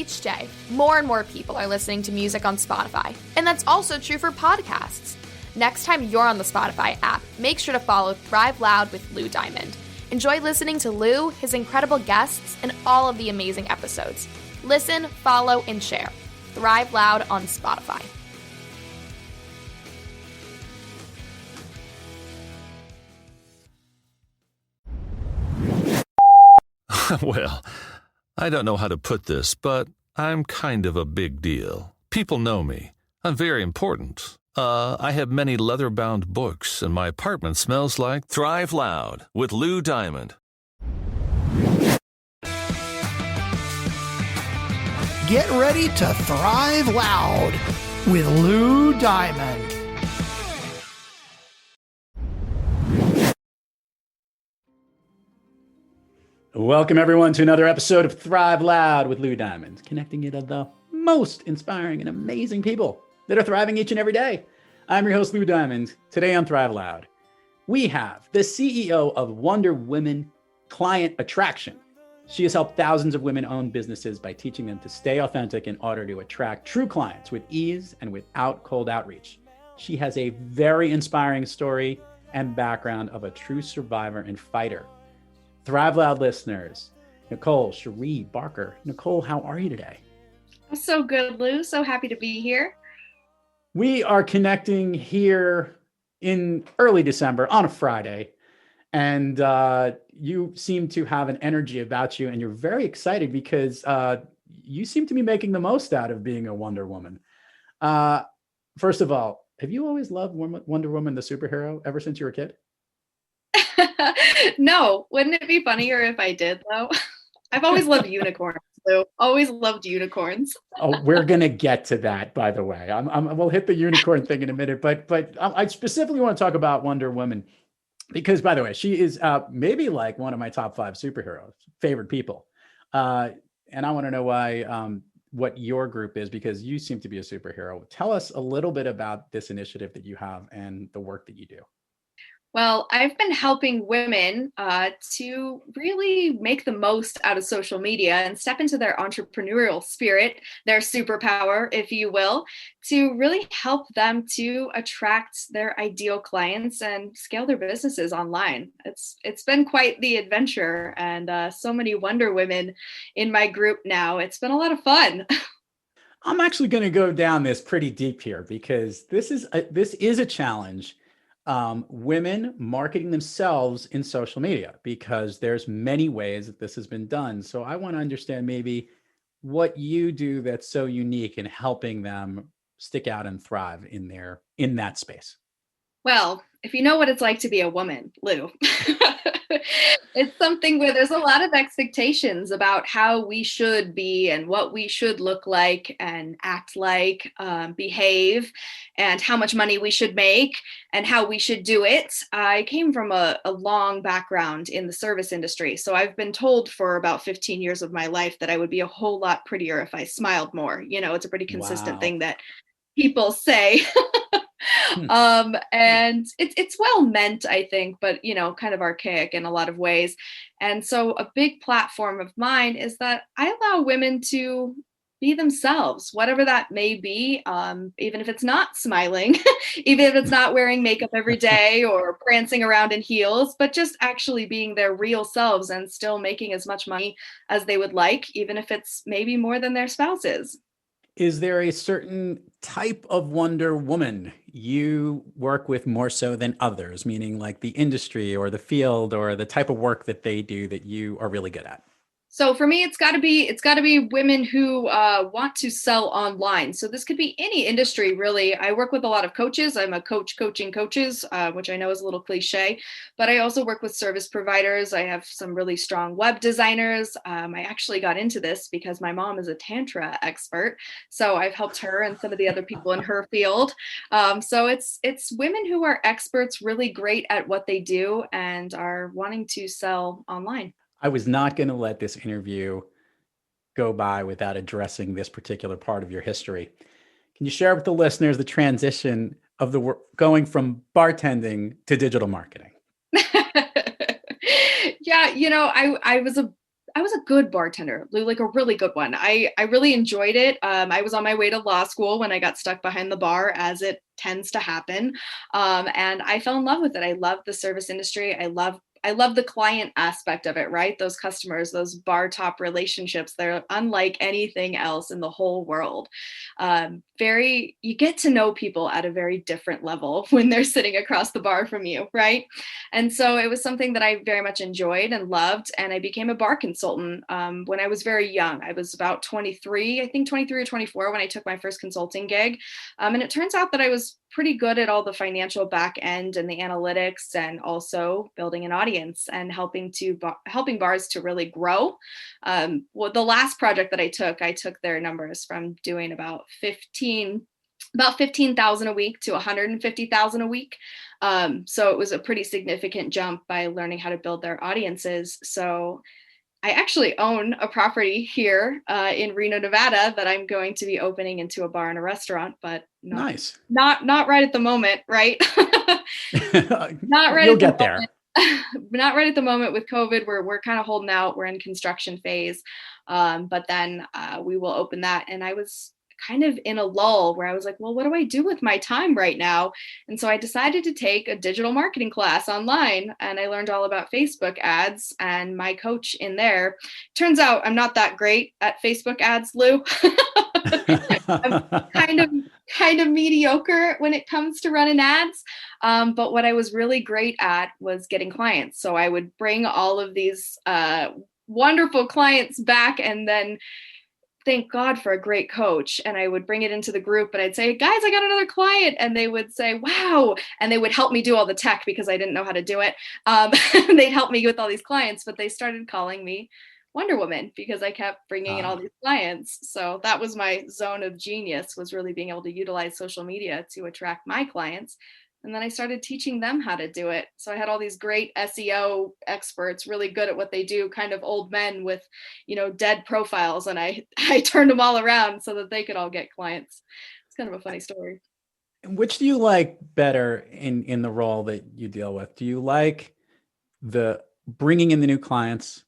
Each day, more and more people are listening to music on Spotify, and that's also true for podcasts. Next time you're on the Spotify app, make sure to follow Thrive Loud with Lou Diamond. Enjoy listening to Lou, his incredible guests, and all of the amazing episodes. Listen, follow, and share. Thrive Loud on Spotify. Well, I don't know how to put this, but I'm kind of a big deal. People know me. I'm very important. I have many leather-bound books, and my apartment smells like Thrive Loud with Lou Diamond. Get ready to Thrive Loud with Lou Diamond. Welcome, everyone, to another episode of Thrive Loud with Lou Diamond, connecting you to the most inspiring and amazing people that are thriving each and every day. I'm your host, Lou Diamond. Today on Thrive Loud, we have the CEO of Wonder Women Client Attraction. She has helped thousands of women-owned businesses by teaching them to stay authentic in order to attract true clients with ease and without cold outreach. She has a very inspiring story and background of a true survivor and fighter. Thrive Loud listeners, Nicole Cherie Barker. Nicole, how are you today? I'm so good, Lou. So happy to be here. We are connecting here in early December on a Friday, and you seem to have an energy about you, and you're very excited because you seem to be making the most out of being a Wonder Woman. First of all, have you always loved Wonder Woman, the superhero, ever since you were a kid? No, wouldn't it be funnier if I did, though? I've always loved unicorns, Lou. Always loved unicorns. Oh, we're gonna get to that, by the way. We'll hit the unicorn thing in a minute, but I specifically want to talk about Wonder Woman because, by the way, she is maybe like one of my top 5 superheroes, favorite people, and I want to know why, what your group is, because you seem to be a superhero. Tell us a little bit about this initiative that you have and the work that you do. Well, I've been helping women to really make the most out of social media and step into their entrepreneurial spirit, their superpower, if you will, to really help them to attract their ideal clients and scale their businesses online. It's been quite the adventure, and so many Wonder Women in my group now. It's been a lot of fun. I'm actually going to go down this pretty deep here because this is a challenge. Women marketing themselves in social media, because there's many ways that this has been done. So I want to understand maybe what you do that's so unique in helping them stick out and thrive in that space. Well, if you know what it's like to be a woman, Lou, it's something where there's a lot of expectations about how we should be and what we should look like and act like, behave, and how much money we should make and how we should do it. I came from a long background in the service industry. So I've been told for about 15 years of my life that I would be a whole lot prettier if I smiled more. You know, it's a pretty consistent thing that people say. And it's well meant, I think, but kind of archaic in a lot of ways. And so a big platform of mine is that I allow women to be themselves, whatever that may be, even if it's not smiling, even if it's not wearing makeup every day or prancing around in heels, but just actually being their real selves and still making as much money as they would like, even if it's maybe more than their spouses. Is there a certain type of Wonder Woman you work with more so than others, meaning like the industry or the field or the type of work that they do that you are really good at? So for me, it's got to be women who want to sell online. So this could be any industry, really. I work with a lot of coaches. I'm a coach coaching coaches, which I know is a little cliche, but I also work with service providers. I have some really strong web designers. I actually got into this because my mom is a Tantra expert. So I've helped her and some of the other people in her field. So it's women who are experts, really great at what they do and are wanting to sell online. I was not going to let this interview go by without addressing this particular part of your history. Can you share with the listeners the transition of the work going from bartending to digital marketing? Yeah, I was was a good bartender, Lou, like a really good one. I really enjoyed it. I was on my way to law school when I got stuck behind the bar, as it tends to happen. And I fell in love with it. I love the service industry. I love the client aspect of it, right? Those customers, those bar top relationships, they're unlike anything else in the whole world. You get to know people at a very different level when they're sitting across the bar from you, right? And so it was something that I very much enjoyed and loved. And I became a bar consultant when I was very young. I was about 23, I think 23 or 24 when I took my first consulting gig. And it turns out that I was pretty good at all the financial back end and the analytics, and also building an audience and helping bars to really grow. Well, the last project that I took their numbers from doing about 15,000 a week to 150,000 a week. So it was a pretty significant jump by learning how to build their audiences. So I actually own a property here in Reno, Nevada, that I'm going to be opening into a bar and a restaurant, but Nice. Not right at the moment, right? Not right. You'll get there. Not right at the moment with COVID. We're kind of holding out. We're in construction phase, but then we will open that. And I was kind of in a lull where I was like, well, what do I do with my time right now? And so I decided to take a digital marketing class online, and I learned all about Facebook ads, and my coach in there, turns out I'm not that great at Facebook ads, Lou. I'm kind of mediocre when it comes to running ads. But what I was really great at was getting clients. So I would bring all of these wonderful clients back, and then thank God for a great coach. And I would bring it into the group, and I'd say, guys, I got another client. And they would say, wow. And they would help me do all the tech because I didn't know how to do it. They'd help me with all these clients, but they started calling me Wonder Woman because I kept bringing in all these clients. So that was my zone of genius, was really being able to utilize social media to attract my clients. And then I started teaching them how to do it. So I had all these great SEO experts, really good at what they do, kind of old men with, dead profiles. And I turned them all around so that they could all get clients. It's kind of a funny story. Which do you like better in the role that you deal with? Do you like the bringing in the new clients,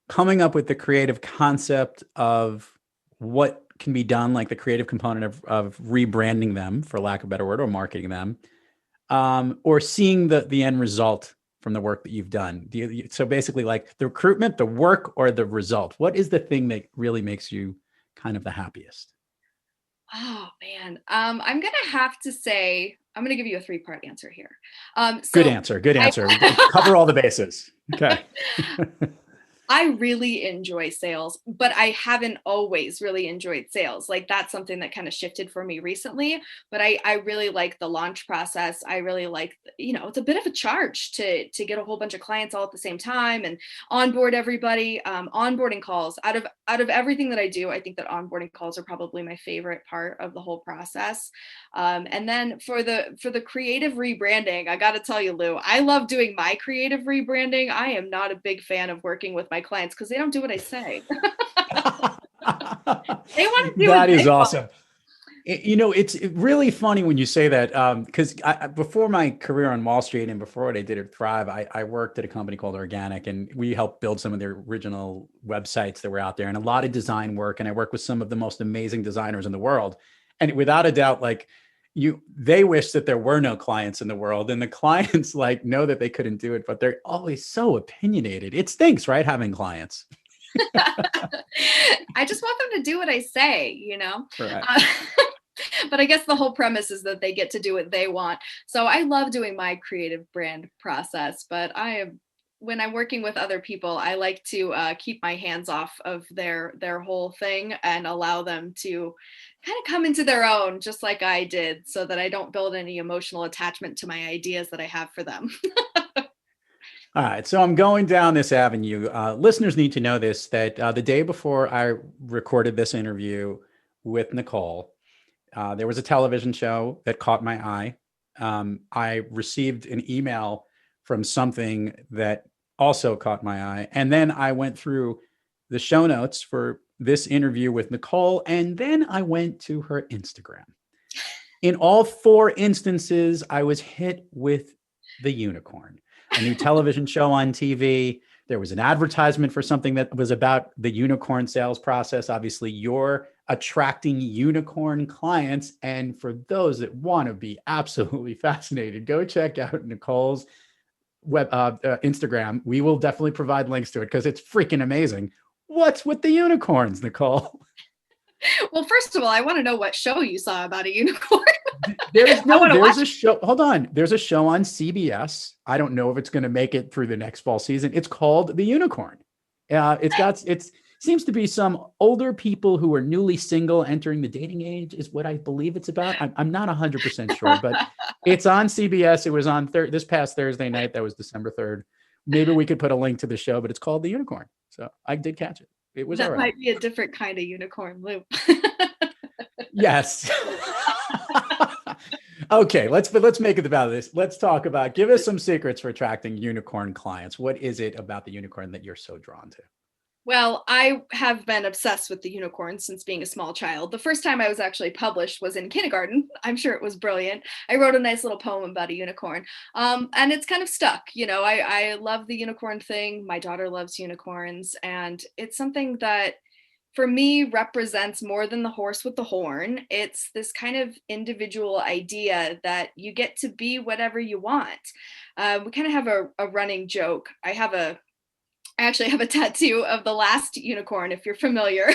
coming up with the creative concept of what can be done, like the creative component of rebranding them, for lack of a better word, or marketing them, or seeing the end result from the work that you've done? So basically, like the recruitment, the work, or the result? What is the thing that really makes you kind of the happiest? Oh man, I'm gonna have to say, I'm gonna give you a 3-part answer here. Good answer. Cover all the bases. Okay. I really enjoy sales, but I haven't always really enjoyed sales. Like that's something that kind of shifted for me recently, but I really like the launch process. I really like, it's a bit of a charge to get a whole bunch of clients all at the same time and onboard everybody. Onboarding calls, out of everything that I do, I think that onboarding calls are probably my favorite part of the whole process. And then for the creative rebranding, I got to tell you, Lou, I love doing my creative rebranding. I am not a big fan of working with my clients because they don't do what I say. They want to do that is awesome. It's really funny when you say that, because before my career on Wall Street and before what I did at Thrive, I worked at a company called Organic, and we helped build some of their original websites that were out there, and a lot of design work. And I worked with some of the most amazing designers in the world. And without a doubt, they wish that there were no clients in the world, and the clients know that they couldn't do it, but they're always so opinionated. It stinks, right? Having clients. I just want them to do what I say, Right. But I guess the whole premise is that they get to do what they want. So I love doing my creative brand process, but when I'm working with other people, I like to keep my hands off of their whole thing and allow them to kind of come into their own, just like I did, so that I don't build any emotional attachment to my ideas that I have for them. All right. So I'm going down this avenue. Listeners need to know this, that the day before I recorded this interview with Nicole, there was a television show that caught my eye. I received an email from something that also caught my eye. And then I went through the show notes for this interview with Nicole, and then I went to her Instagram. In all 4 instances, I was hit with the unicorn, a new television show on TV, There was an advertisement for something that was about the unicorn sales process. Obviously, you're attracting unicorn clients. And for those that want to be absolutely fascinated, go check out Nicole's Instagram. We will definitely provide links to it because it's freaking amazing. What's with the unicorns, Nicole? Well, first of all, I want to know what show you saw about a unicorn. There's a show. Hold on. There's a show on CBS. I don't know if it's going to make it through the next fall season. It's called The Unicorn. It seems to be some older people who are newly single entering the dating age is what I believe it's about. I'm not 100% sure, but it's on CBS. It was on this past Thursday night. That was December 3rd. Maybe we could put a link to the show, but it's called The Unicorn. So I did catch it. It was that all right. might be a different kind of unicorn, Lou. Yes. Okay, let's make it about this. Let's talk about, give us some secrets for attracting unicorn clients. What is it about the unicorn that you're so drawn to? Well, I have been obsessed with the unicorn since being a small child. The first time I was actually published was in kindergarten. I'm sure it was brilliant. I wrote a nice little poem about a unicorn. And it's kind of stuck. You know, I love the unicorn thing. My daughter loves unicorns. And it's something that for me represents more than the horse with the horn. It's this kind of individual idea that you get to be whatever you want. We kind of have a running joke. I actually have a tattoo of the last unicorn, if you're familiar,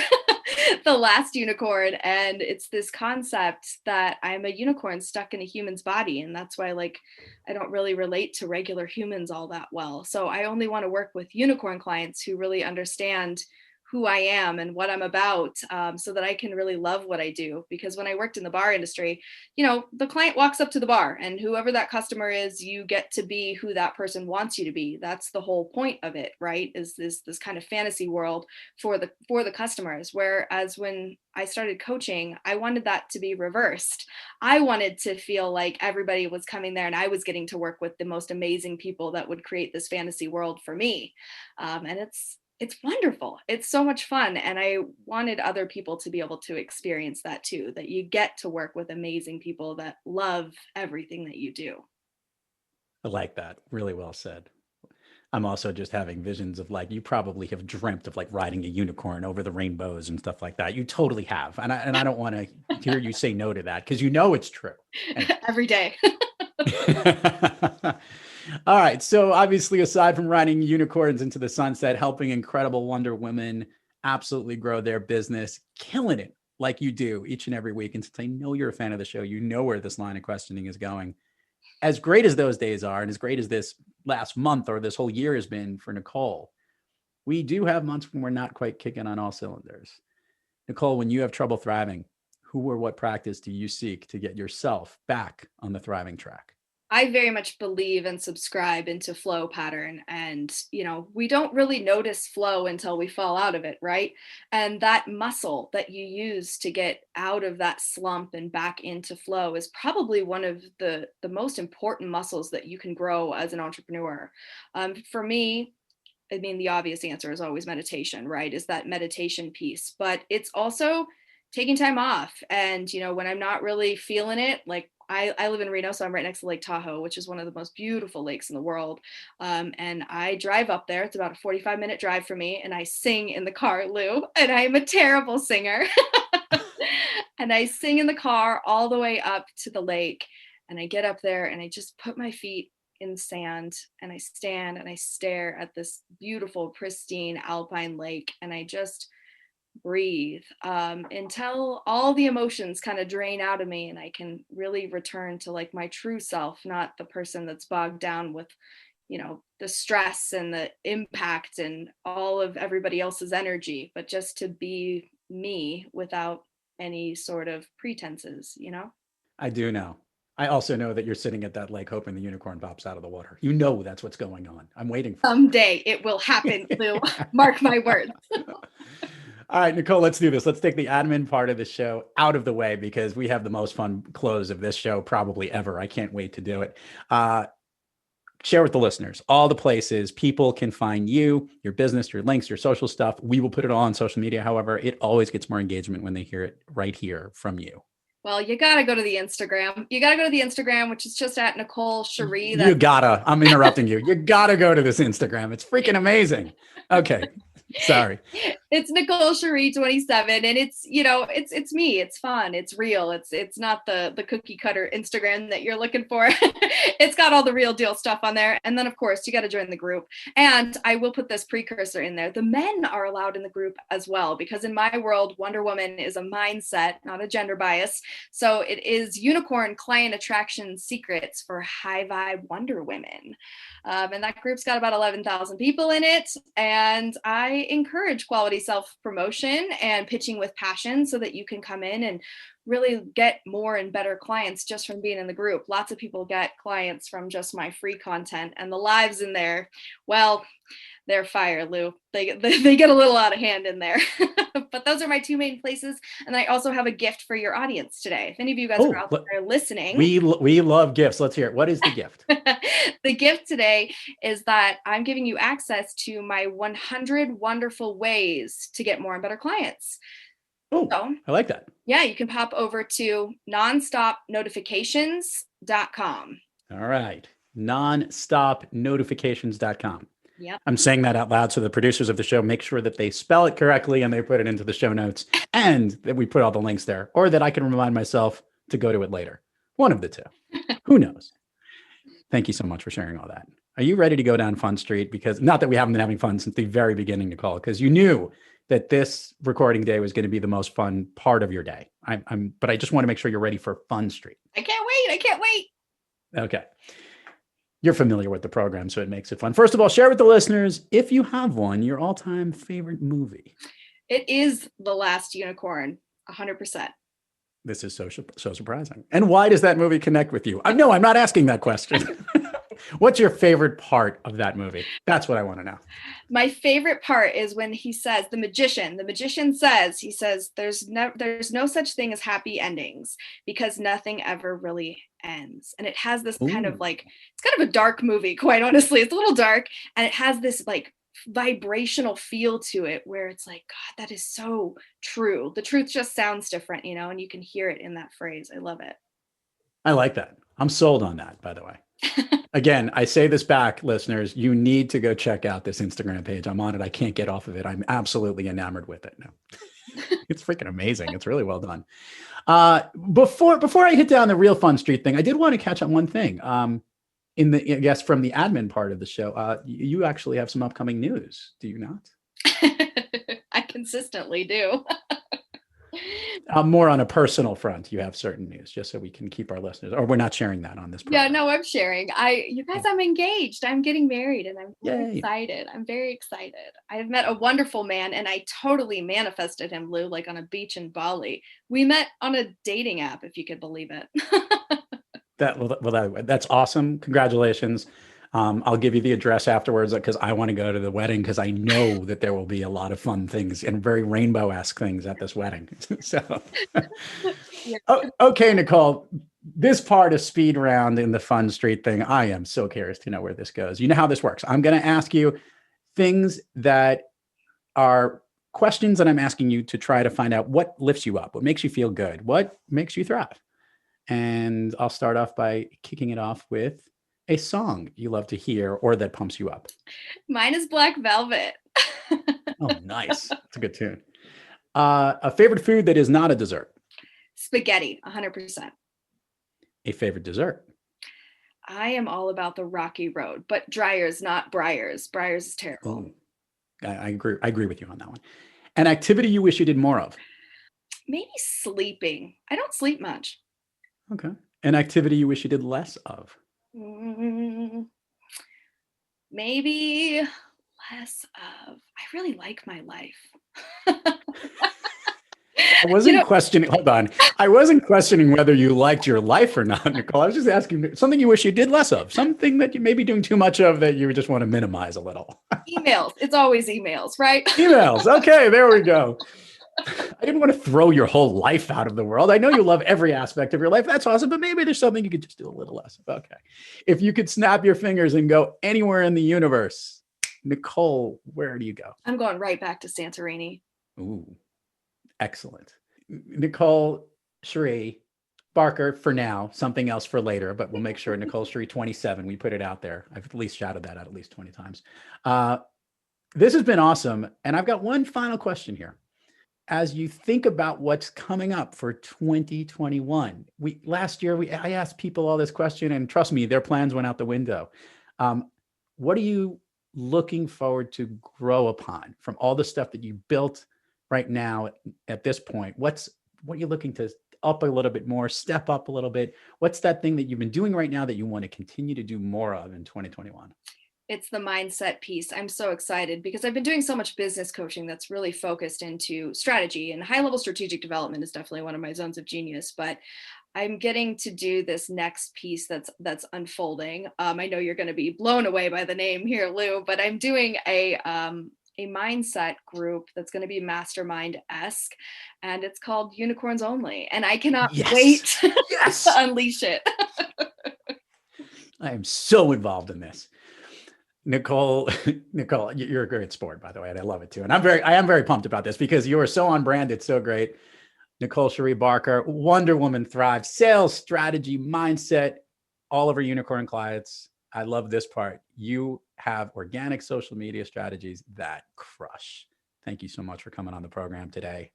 the last unicorn. And it's this concept that I'm a unicorn stuck in a human's body. And that's why, like, I don't really relate to regular humans all that well. So I only want to work with unicorn clients who really understand who I am and what I'm about, so that I can really love what I do. Because when I worked in the bar industry, you know, the client walks up to the bar and whoever that customer is, you get to be who that person wants you to be. That's the whole point of it, right? Is this kind of fantasy world for the customers. Whereas when I started coaching, I wanted that to be reversed. I wanted to feel like everybody was coming there and I was getting to work with the most amazing people that would create this fantasy world for me. And it's wonderful. It's so much fun. And I wanted other people to be able to experience that too, that you get to work with amazing people that love everything that you do. I like that. Really well said. I'm also just having visions of, like, you probably have dreamt of, like, riding a unicorn over the rainbows and stuff like that. You totally have. And I don't want to hear you say no to that because you know it's true. Anyway. Every day. All right. So obviously, aside from riding unicorns into the sunset, helping incredible Wonder Women absolutely grow their business, killing it like you do each and every week. And since I know you're a fan of the show, you know where this line of questioning is going. As great as those days are, and as great as this last month or this whole year has been for Nicole, we do have months when we're not quite kicking on all cylinders. Nicole, when you have trouble thriving, who or what practice do you seek to get yourself back on the thriving track? I very much believe and subscribe into flow pattern. And, you know, we don't really notice flow until we fall out of it, right? And that muscle that you use to get out of that slump and back into flow is probably one of the most important muscles that you can grow as an entrepreneur. For me, I mean, the obvious answer is always meditation, right? Is that meditation piece, but it's also taking time off. And, you know, when I'm not really feeling it, like I live in Reno, so I'm right next to Lake Tahoe, which is one of the most beautiful lakes in the world. And I drive up there. It's about a 45-minute drive for me. And I sing in the car, Lou, and I'm a terrible singer. And I sing in the car all the way up to the lake. And I get up there and I just put my feet in the sand and I stand and I stare at this beautiful, pristine alpine lake. And I just breathe until all the emotions kind of drain out of me and I can really return to, like, my true self, not the person that's bogged down with, you know, the stress and the impact and all of everybody else's energy, but just to be me without any sort of pretenses, you know? I do know. I also know that you're sitting at that lake hoping the unicorn pops out of the water. You know that's what's going on. I'm waiting for Someday it will happen, Lou. Mark my words. All right, Nicole, let's do this. Let's take the admin part of the show out of the way because we have the most fun close of this show probably ever. I can't wait to do it. Share with the listeners all the places people can find you, your business, your links, your social stuff. We will put it all on social media. However, it always gets more engagement when they hear it right here from you. Well, you got to go to the Instagram. You got to go to the Instagram, which is just at Nicole Cherie. I'm interrupting you. You gotta go to this Instagram. It's freaking amazing. Okay. Sorry. It's Nicole Cherie 27, and it's me. It's fun. It's real. It's not the cookie cutter Instagram that you're looking for. It's got all the real deal stuff on there. And then of course you got to join the group. And I will put this precursor in there. The men are allowed in the group as well, because in my world, Wonder Woman is a mindset, not a gender bias. So it is unicorn client attraction secrets for high vibe Wonder Women. And that group's got about 11,000 people in it. And I encourage quality self-promotion and pitching with passion so that you can come in and really get more and better clients just from being in the group. Lots of people get clients from just my free content, and the lives in there, well, they're fire, Lou. They get a little out of hand in there. But those are my two main places. And I also have a gift for your audience today. If any of you guys are out there listening. We love gifts. Let's hear it. What is the gift? The gift today is that I'm giving you access to my 100 wonderful ways to get more and better clients. Oh, so, I like that. Yeah, you can pop over to nonstopnotifications.com. All right. Nonstopnotifications.com. Yep. I'm saying that out loud so the producers of the show make sure that they spell it correctly and they put it into the show notes, and that we put all the links there, or that I can remind myself to go to it later. One of the two. Who knows? Thank you so much for sharing all that. Are you ready to go down Fun Street? Because not that we haven't been having fun since the very beginning, Nicole, because you knew that this recording day was going to be the most fun part of your day. But I just want to make sure you're ready for Fun Street. I can't wait. Okay. You're familiar with the program, so it makes it fun. First of all, share with the listeners, if you have one, your all-time favorite movie. It is The Last Unicorn, 100%. This is so surprising. And why does that movie connect with you? I'm not asking that question. What's your favorite part of that movie? That's what I want to know. My favorite part is when he says, the magician says, there's no such thing as happy endings, because nothing ever really ends. And it has this kind of like, it's kind of a dark movie, quite honestly. It's a little dark, and it has this like vibrational feel to it where it's like, God, that is so true. The truth just sounds different, and you can hear it in that phrase. I love it. I like that. I'm sold on that, by the way. Again, I say this back, listeners, you need to go check out this Instagram page. I'm on it. I can't get off of it. I'm absolutely enamored with it now. It's freaking amazing. It's really well done. Before I hit down the real Fun Street thing, I did want to catch on one thing. From the admin part of the show, you actually have some upcoming news, do you not? I consistently do. More on a personal front, you have certain news, just so we can keep our listeners, or we're not sharing that on this program. Yeah, no, I'm sharing. You guys, I'm engaged. I'm getting married, and I'm very excited. I'm very excited. I've met a wonderful man, and I totally manifested him, Lou, like on a beach in Bali. We met on a dating app, if you could believe it. That's awesome. Congratulations. I'll give you the address afterwards, because I want to go to the wedding, because I know that there will be a lot of fun things and very rainbow-esque things at this wedding. So, okay, Nicole, this part of speed round in the Fun Street thing, I am so curious to know where this goes. You know how this works. I'm going to ask you things that are questions that I'm asking you to try to find out what lifts you up, what makes you feel good, what makes you thrive. And I'll start off by kicking it off with a song you love to hear or that pumps you up. Mine is Black Velvet. Oh, nice. That's a good tune. A favorite food that is not a dessert. Spaghetti, 100%. A favorite dessert. I am all about the rocky road, but Dreyer's, not Breyers. Breyers is terrible. Oh, I agree with you on that one. An activity you wish you did more of. Maybe sleeping. I don't sleep much. Okay. An activity you wish you did less of. Maybe less of. I really like my life. I wasn't questioning. Hold on. I wasn't questioning whether you liked your life or not, Nicole. I was just asking something you wish you did less of, something that you may be doing too much of that you just want to minimize a little. Emails. It's always emails, right? Emails. Okay, there we go. I didn't want to throw your whole life out of the world. I know you love every aspect of your life. That's awesome. But maybe there's something you could just do a little less of. Okay. If you could snap your fingers and go anywhere in the universe, Nicole, where do you go? I'm going right back to Santorini. Ooh, excellent. Nicole Cherie, Barker for now, something else for later, but we'll make sure Nicole Cherie 27, we put it out there. I've at least shouted that out at least 20 times. This has been awesome. And I've got one final question here. As you think about what's coming up for 2021, last year I asked people all this question, and trust me, their plans went out the window. What are you looking forward to grow upon from all the stuff that you built right now at this point? What are you looking to up a little bit more, step up a little bit? What's that thing that you've been doing right now that you want to continue to do more of in 2021? It's the mindset piece. I'm so excited because I've been doing so much business coaching that's really focused into strategy, and high level strategic development is definitely one of my zones of genius, but I'm getting to do this next piece that's unfolding. I know you're going to be blown away by the name here, Lou, but I'm doing a mindset group that's going to be mastermind-esque, and it's called Unicorns Only. And I cannot wait to unleash it. I am so involved in this. Nicole, you're a great sport, by the way, and I love it too. And I am very pumped about this because you are so on brand. It's so great. Nicole Cherie Barker, Wonder Woman Thrive, sales strategy, mindset, all of our unicorn clients. I love this part. You have organic social media strategies that crush. Thank you so much for coming on the program today.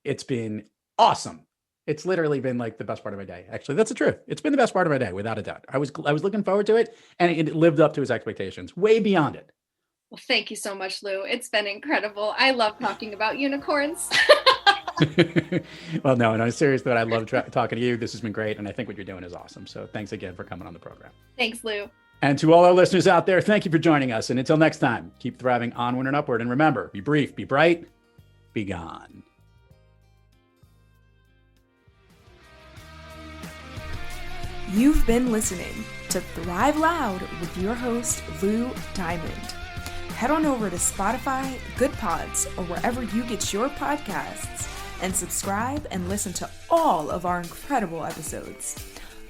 It's been awesome. It's literally been like the best part of my day. Actually, that's the truth. It's been the best part of my day, without a doubt. I was looking forward to it, and it lived up to his expectations, way beyond it. Well, thank you so much, Lou. It's been incredible. I love talking about unicorns. Well, no, and I'm serious that I love talking to you. This has been great, and I think what you're doing is awesome. So thanks again for coming on the program. Thanks, Lou. And to all our listeners out there, thank you for joining us. And until next time, keep thriving onward and upward. And remember, be brief, be bright, be gone. You've been listening to Thrive Loud with your host, Lou Diamond. Head on over to Spotify, Good Pods, or wherever you get your podcasts, and subscribe and listen to all of our incredible episodes.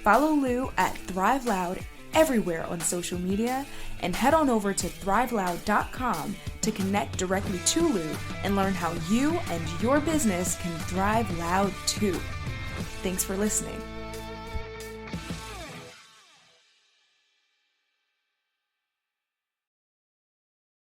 Follow Lou at Thrive Loud everywhere on social media, and head on over to thriveloud.com to connect directly to Lou and learn how you and your business can thrive loud too. Thanks for listening.